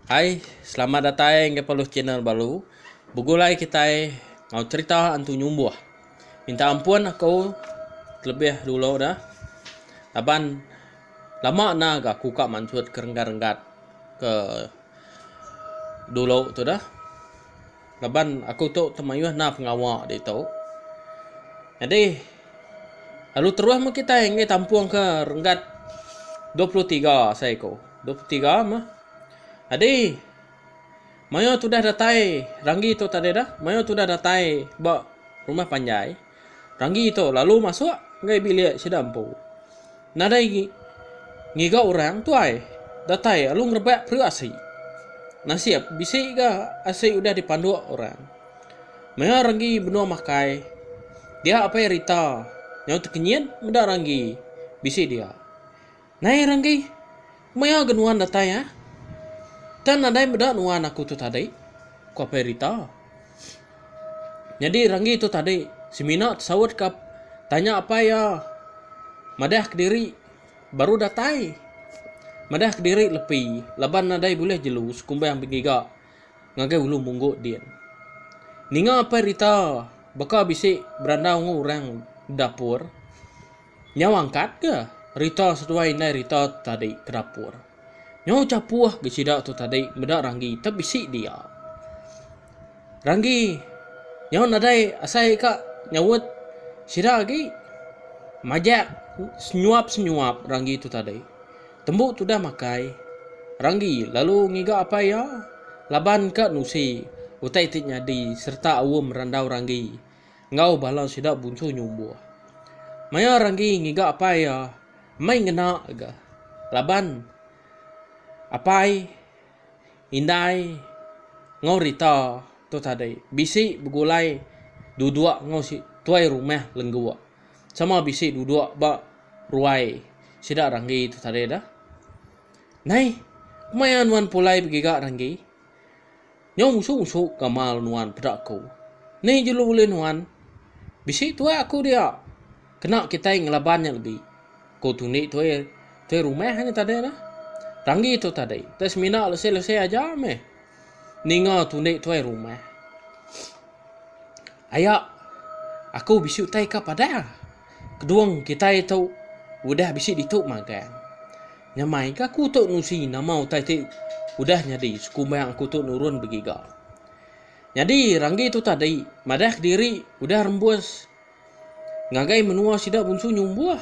Hai, selamat datang ke Palu channel baru. Begulai kita mau cerita antu nyumbuh. Minta ampun aku lebih dulu dah. Laban lama naga aku kak mancut kerenggat-renggat ke dulu tu dah. Laban aku tu temayuh na pengawak di tu. Jadi lalu terus mau kita yang tampung ke renggat 23 saya ko. 23 mah. Adi, mayo tu dah datai, Ranggi tu tadi dah. Mayo tu dah datai, ba rumah panjai. Ranggi tu lalu masuk ngai bilik si dampu. Nadai ngiga orang tu ai. Datai alung rebak pru asi. Nasiap bisi ga asi udah dipandu orang. Mayo Ranggi benua makai. Dia apa ya Rita? Nyau terkenyian muda Ranggi. Bisi dia. Nai Ranggi, mayo genuan datai ya. Dan nadai beda nuan aku tu tadi. Ku apa Rita? Jadi Ranggi tu tadi. Semina sawat kap. Tanya apa ya? Madah kediri. Baru datai. Madah kediri lepi. Laban nadai boleh jelus. Kumbay yang begiga. Ngagai ulu munggu dia. Ninga apa Rita? Baka bisik beranda orang dapur. Nyawangkat ke? Rita setuai nai Rita tadi ke dapur. Nyau capuah ke sidak tu tadi beda Ranggi tapi si dia. Ranggi nyau nadai asai kak nyawut sidak lagi. Majak senyuap Ranggi tu tadi. Tembuk tu dah makai. Ranggi lalu ngiga apa ya? Laban ke nusi. Utai tik nyadi serta awam randau Ranggi. Ngau balang sidak buncu nyumbuh. Maya Ranggi ngiga apa ya? Mai ngena aga. Laban apai indai ngau Rita tu tadi bisi begulai duduk ngau si tuai rumah lenggua sama bisi duduk ba ruai sida Ranggi tu tadi dah nai mayan wan pulai begiga Ranggi nyau musuh kamal nuan pedakku ni jelu boleh nuan bisi tuai aku dia kena kita ngelabannya lebih kau tuni tuai rumah hanya tadi dah Ranggi tu tadi. Tes mina lese aja meh. Ninga tu nek tuai rumah. Ayak. Aku bisu tai ka pada. Keduang kita itu udah bisi dituk makan. Nyamai ka aku tu nusi nama utai ti udah nyadi sekumbang aku tu nurun begiga. Jadi Ranggi tu tadi madah diri udah rembus. Ngagai menua sidak bunsu nyumbuh.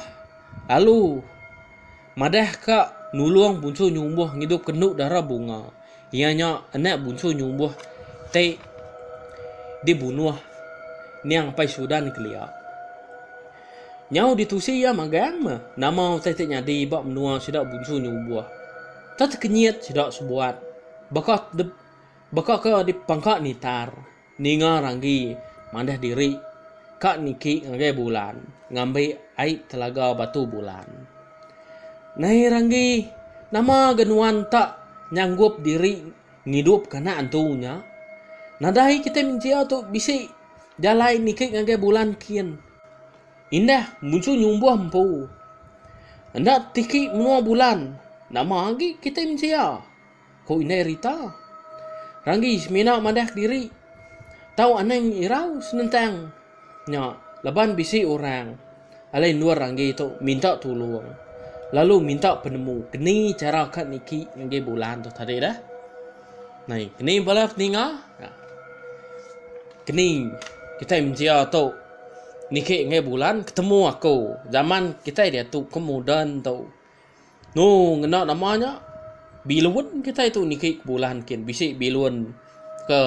Lalu madah ka nuluang bunsu nyumbuh ngidup kenuk darah bunga. Ianya anak bunsu nyumbuh te dibunuh niang pai Sudan kelia. Nyau ditusi ya magang mah. Nama te nyadi bak menua sidak bunsu nyumbuh. Tak kenyit sidak sebuat. Bakak ke dipangkak nitar. Ninga Ranggi mandah diri kak niki ngagai bulan. Ngambil air telaga batu bulan. Nai Ranggi, nama genuan tak nyanggup diri ngidup karena antunya. Nadai kita mencia tu bisi jalai nikik ngagai bulan kian. Indah muncul nyumbuh empu. Anda tiki menua bulan. Nama lagi kita mencia. Kau indah Rita. Ranggi semina madah diri. Tahu aneng irau senentang. Nya, laban bisi orang. Alai luar Ranggi tu minta tolong. Lalu minta penemu kini cara kat niki ngagai bulan tu tadi dah. Nai, kini balap ninga. Kini kita mencia tu niki ngagai bulan ketemu aku. Zaman kita dia tu kemudian tu. No, ngena namanya Bilun kita itu niki bulan kin bisik bilun ke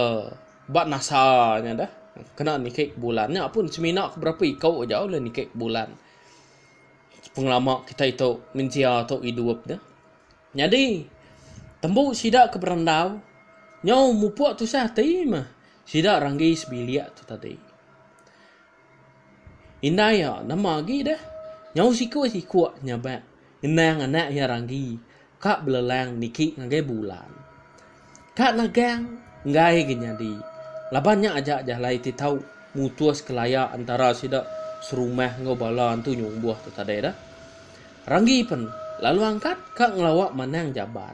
bak nasanya dah. Kena niki bulannya pun semina berapa ikau jauh lah niki bulan. Pengelama kita itu mencia atau hidup dah. Jadi tembuk sidak ke berandau. Nyau mupuak tu sah mah. Sidak Ranggi sebiliak tu tadi. Indah ya nama lagi dah. Nyau siku nyabak. Inang anak ya Ranggi. Kak belelang niki ngagai bulan. Kak nagang ngai genyadi. Labannya aja jalai ti tahu mutuas kelaya antara sidak serumah ngobalan tu nyumbuh tu tadi dah. Ranggi pun lalu angkat kak ngelawak manang jabat.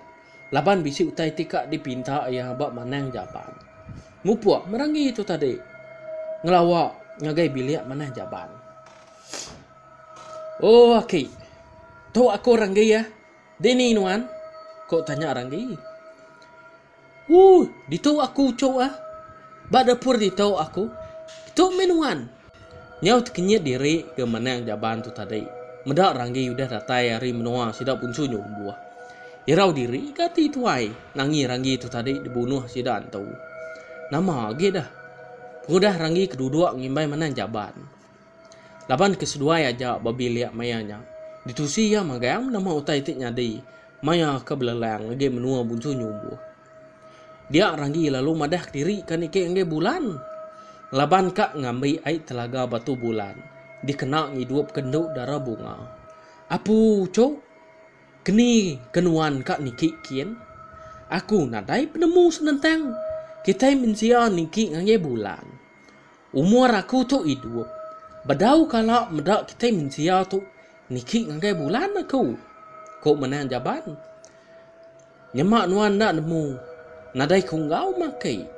Laban bisi utai tika dipinta ayah bak manang jaban. Mupuak merangi itu tadi. Ngelawak ngagai biliak manang jaban. Oh aki. Tahu aku ranggi ya? Dini nuan. Kok tanya ranggi? Ditahu aku coba. Bak dapur ditahu aku. Itu menuan. Nyau terkenyit diri ke manang jaban tu tadi. Medak ranggi udah datai hari menua sidak puncu nyumbuah. Irau diri gati tuai. Nangi ranggi tu tadi dibunuh sidak tahu. Nama lagi dah. Udah ranggi kedua ngimbai manang jaban. Laban kesedua aja babi liak mayanya. Ditusi ya magayang nama utai tik nyadi. Maya ke belelang lagi menua buncu nyumbuh. Dia ranggi lalu madah diri kan ike nge bulan. Laban kak ngambil air telaga batu bulan. Dikena ngidup kenduk darah bunga. Apu cok. Keni kenuan kak niki kien. Aku nadai penemu senentang. Kita mensia niki nge bulan. Umur aku tu hidup. Badau kalau medak kita mensia tu niki nge bulan aku. Kok menang jaban. Nyemak nuan nak nemu. Nadai kungau makai.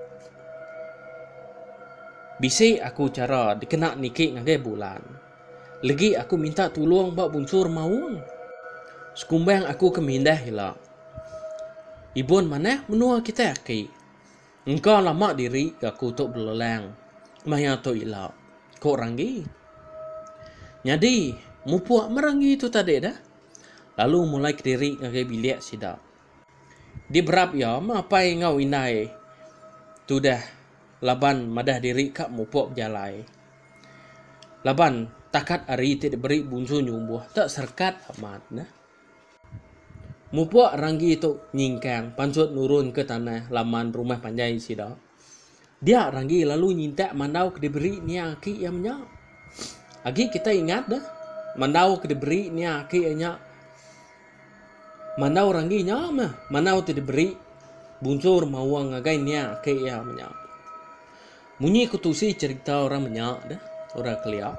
Bisi aku cara dikena niki nge bulan. Lagi aku minta tolong bak bunsur mawung. Sekumbang aku kemindah hilang. Ibun mana menua kita aki. Engkau lama diri aku tu belelang. Maya tu hilang. Kok ranggi? Nyadi, mupuak merangi tu tadi dah. Lalu mulai ke diri nge bilik sidak. Di berap ya, apa yang ngau inai? Tu dah. Laban madah diri kak mupuak berjalai. Laban takat hari tidak beri bunsu nyumbuh. Tak serkat amat nah. Mupuak ranggi itu nyingkang pancut nurun ke tanah laman rumah panjai sida. Dia ranggi lalu nyintak mandau ke diberi ni aki yang menyak. Agi kita ingat dah. Mandau ke diberi ni aki yang menyak. Mandau ranggi nya mah. Mandau tu diberi bunsur mawang agai ni aki yang menyak. Munyi kutusi cerita orang menyak dah. Orang keliak.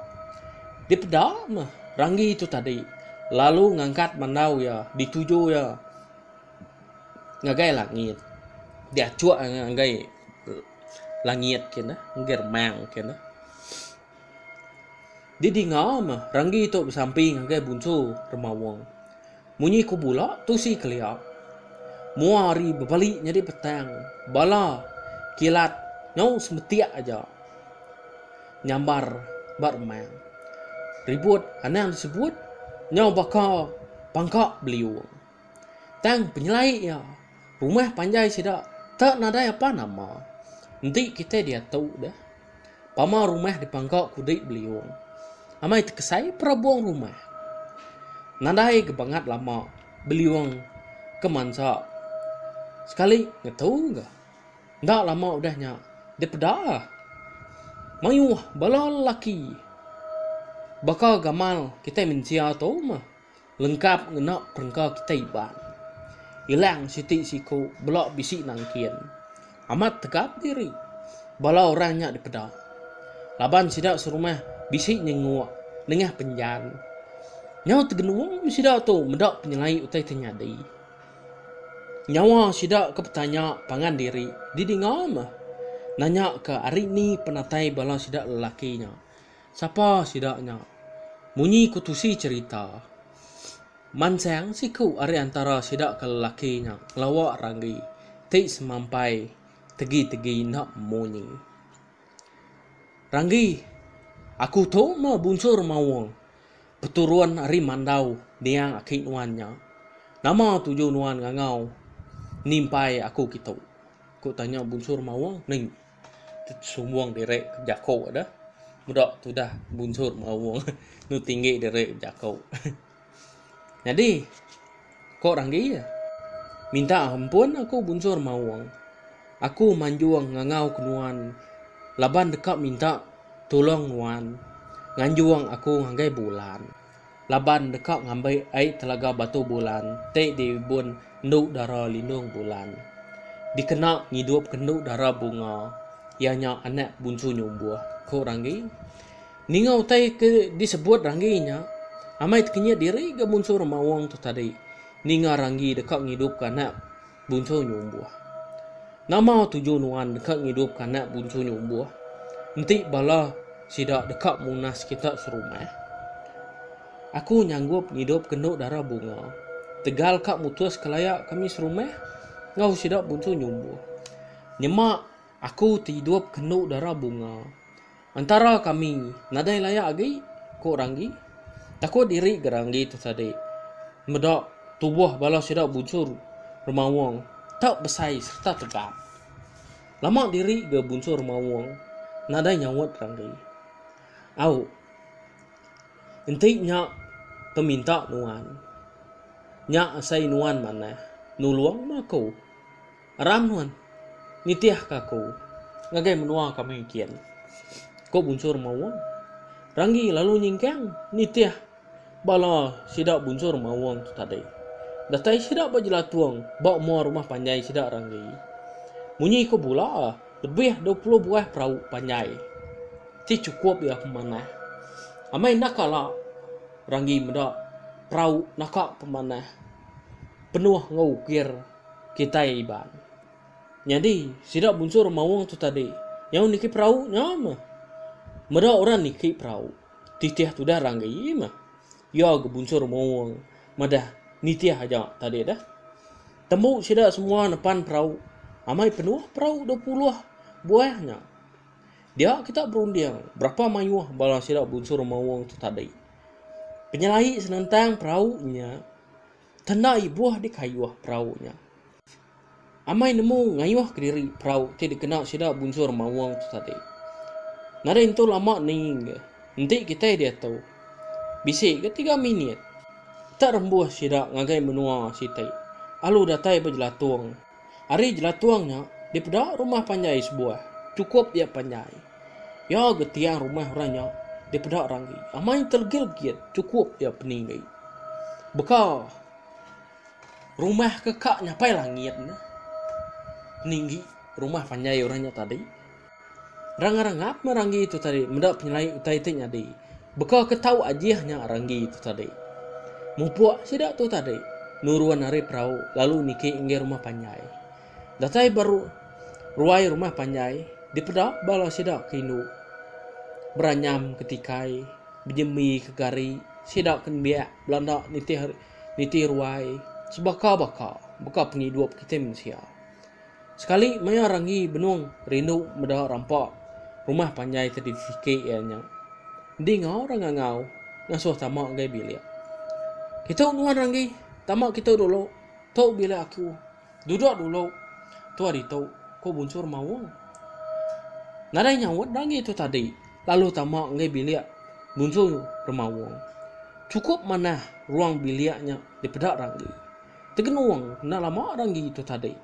Di pedak mah. Ranggi itu tadi. Lalu ngangkat mandau ya. Dituju ya. Ngagai langit. Dia cuak ngagai langit kena. Germang kena. Di dengar mah. Ranggi itu bersamping ngagai bunsu remawang. Munyi ku bulak. Tu si keliak. Mua hari berbalik jadi petang. Bala. Kilat. Nyau semetiak aja. Nyambar. Barmang. Ribut. Anang disebut. Nyau bakal pangkak beliau. Tang penyelai ya. Rumah panjai sidak. Tak nadai apa nama. Nanti kita dia tahu dah. Pama rumah di pangkak kudik beliau. Amai terkesai perabuang rumah. Nadai kebangat lama. Beliau kemansa. Sekali ngetahu enggak? Ndak lama udahnya. Dia pedah. Mayuh bala lelaki. Bakal gamal kita mensia tu mah. Lengkap ngenak perengka kita iban. Hilang siti siku belak bisi nangkian. Amat tegap diri. Bala orangnya di pedak. Laban sidak serumah bisi nyenguk. Nengah penjan. Nyau tergenuang sidak tu medak penyelai utai ternyadi. Nyawa sidak ke petanya pangan diri. Didengar mah. Nanya ke hari ni penatai bala sidak lelakinya. Siapa sidaknya? Munyi kutusi cerita. Mansang siku ari antara sidak ke lelakinya. Lawak ranggi. Tik semampai. Tegi-tegi nak munyi. Ranggi. Aku tu mah bunsur mawang. Peturuan ari mandau. Diang akik nuannya. Nama tujuh nuan ngangau. Nimpai aku gitu. Aku tanya bunsur mawang. Ning. Sumbuang direk jakau dah. Mudak tu dah bunsur mawang. Nu tinggi direk jakau. Jadi. Kok ranggi ya? Minta ampun aku bunsur mawang. Aku manjuang ngangau kenuan. Laban dekat minta tolong nuan. Nganjuang aku ngangai bulan. Laban dekat ngambil air telaga batu bulan. Tek di bun nduk darah lindung bulan. Dikena ngidup kenduk darah bunga. Ianya anak bunsu nyumbuh. Kok ranggi? Ningau tai ke disebut rangginya. Amai terkenyat diri ke bunsur mawang tu tadi. Ninga ranggi dekat ngidup ke anak bunso nyumbuh. Nama tujuh nuan dekat hidup kanak bunso nyumbuh. Nanti bala sidak dekat munas kita serumah. Aku nyanggup hidup kenduk darah bunga. Tegal kak mutus kelayak kami serumah. Ngau sidak bunso nyumbuh. Nyemak aku tidup kenduk darah bunga. Antara kami nadai layak agi ko ranggi. Takut diri geranggi tu tadi. Medak tubuh bala sidak bunsur remawang tak besai serta tegap. Lama diri ke bunsur remawang nadai nyawat ranggi. Au enti nyak peminta nuan. Nyak asai nuan mana? Nuluang maku. Aram nuan. Nitiah kaku. Ngagai menua kami kian. Ko bunsur remawang. Ranggi lalu nyingkang nitiah bala sidak bunsur mawang tu tadi. Datai sidak berjelatuang, bawa mua rumah panjai sidak ranggi. Munyi ko pula, lebih 20 buah perahu panjai. Ti cukup ya pemanah. Amai nakala ranggi mendak perahu nakak pemanah. Penuh ngukir kita iban. Jadi sidak bunsur mawang tu tadi. Yang niki perahu nyama. Mendak orang niki perahu. Titiah tu dah ranggi mah. Ya gebunsur mawang. Madah nitiah aja tadi dah. Tembuk sida semua depan perahu. Amai penuh perahu 20 buahnya. Dia kita berunding berapa mayuah bala sida bunsur mawang tu tadi. Penyelai senentang perahunya. Tandai buah di kayuah perahunya. Amai nemu ngayuah ke diri perahu tidak kena sida bunsur mawang tu tadi. Nada itu lama ning. Nanti kita dia tahu. Bisik ke 3 minit. Tak rembuh sidak ngagai menua sitai. Alu datai berjelatuang. Hari jelatuangnya di pedak rumah panjai sebuah. Cukup dia panjai. Ya getiang rumah orangnya di pedak ranggi. Amai tergil-gil cukup dia peninggai. Beka rumah kekak nyapai langit. Peninggi rumah panjai orangnya tadi. Rang-rangap meranggi itu tadi. Mendak penyelai utai-utai nyadi. Beka ketau ajiahnya ranggi itu tadi. Mupuak sidak tu tadi. Nuruan hari perahu. Lalu niki inggi rumah panjai. Datai baru ruai rumah panjai. Di pedak bala sidak kinu. Beranyam ketikai. Berjemi kegari. Sidak kenbiak. Belanda niti ruai. Sebaka-baka. Beka penghidup kita manusia. Sekali maya ranggi benung rindu medak rampak. Rumah panjai tadi sikit ianya. Di ngau orang ngau ngasuh tamak gai bilik. Kita nuan ranggi tamak kita dulu. Tau bilik aku. Duduk dulu. Tu hari tau ko bunsur mawang. Nadai nyawat ranggi tu tadi. Lalu tamak gai bilik bunsur remawang. Cukup mana ruang biliknya di pedak ranggi. Tegenuang nak lama ranggi tu tadi.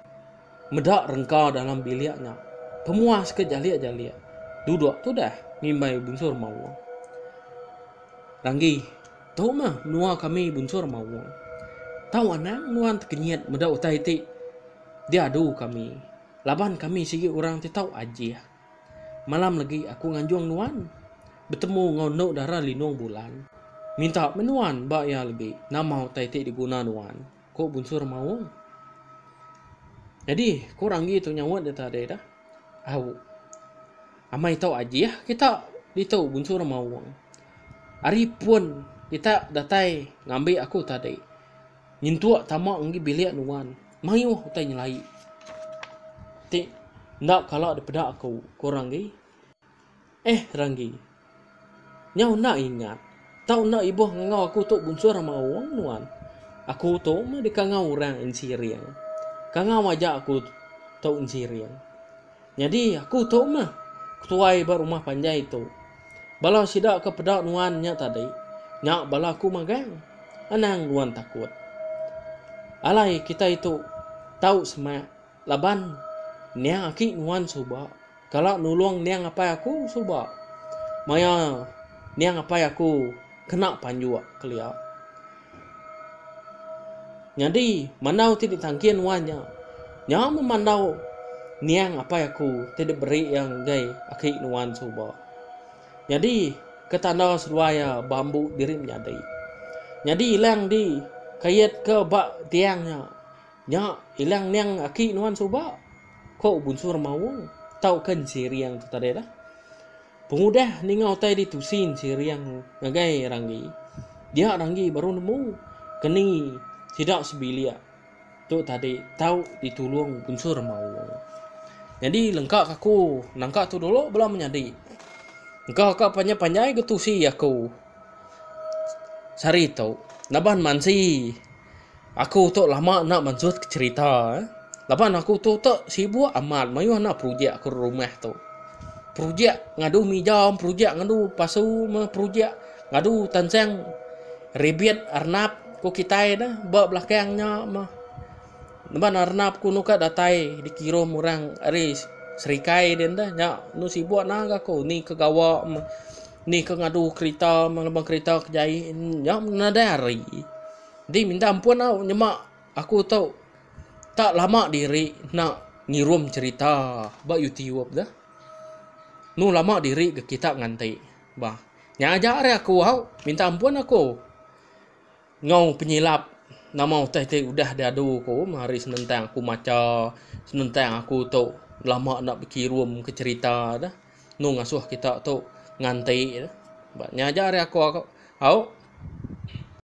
Medak rengka dalam biliknya. Pemuas ke jaliak-jaliak. Duduk tu dah ngimbai bunsur mawang. Ranggi, tahu mah nua kami bunsur mawang. Tahu anak nuan terkenyat medak utai ti. Dia adu kami. Laban kami sigi orang ti tahu aja. Malam lagi aku nganjuang nuan. Bertemu ngau darah linung bulan. Minta menuan bak ya lagi. Nama utai ti diguna nuan. Kok bunsur mawang. Jadi, kau ranggi tu nyawat dia tadi dah. Amai tahu aja kita ditau bunsur mawang. Hari pun kita datai ngambil aku tadi. Nyintuak tamak ngi bilik nuan. Mayuh utai nyelai. Ti ndak kalau ada pedak aku korang gi. Ranggi. Nyau nak ingat. Tahu nak ibu ngau aku tu bunsur mawang nuan. Aku tu mah dikangau orang insiriang. Kangau aja aku tu insiriang. Jadi aku tu mah ketuai berumah panjai tu. Bala sidak ke pedak nuannya tadi. Nyak bala aku magang. Anang nuan takut. Alai kita itu tahu semak. Laban niang aki nuan suba. Kalau nulung niang apa aku suba. Maya niang apa aku kena panjua keliau. Jadi manau tidak tangkian nuannya. Nyak memandau niang apa aku tidak beri yang gay aki nuan suba. Jadi ketanda seruaya bambu dirim jadi. Jadi hilang di kayat ke bak tiangnya. nya ilang niang aki nuan soba ko bunsur mawung tau kan siriang tu tadi dah pemudah ningau tai ditusin siriang ngagai ranggi dia ranggi baru nemu keni tidak sebilia tu tadi tahu ditulung bunsur mawung. Jadi lengkap aku nangka tu dulu belum menyadi engkau panjang-panjang getusi aku sari tau naban mansi aku tu lama nak mansut cerita lapan aku tu sibuk amat mayu nak projek aku rumah tu projek ngadu mijam projek ngadu pasu projek ngadu tanseng ribet arnab ku kitai dah ba belakangnya mah naban arnab ku nuka datai dikirim orang ari serikai den dah nya nu sibuk naga ko ni ke gawa ni ke ngadu kereta malabang kereta kejai nya nadari di minta ampun au nyemak aku tahu tak lama diri nak ngirum cerita ba YouTube dah nu lama diri ke kita nganti bah nyajar aku au minta ampun aku ngau penyilap nama teh udah dadu ko mari senentang aku maca senentang aku tu lama nak berkirum ke cerita dah nu ngasuh kita tu nganti dah bah nyajar aku au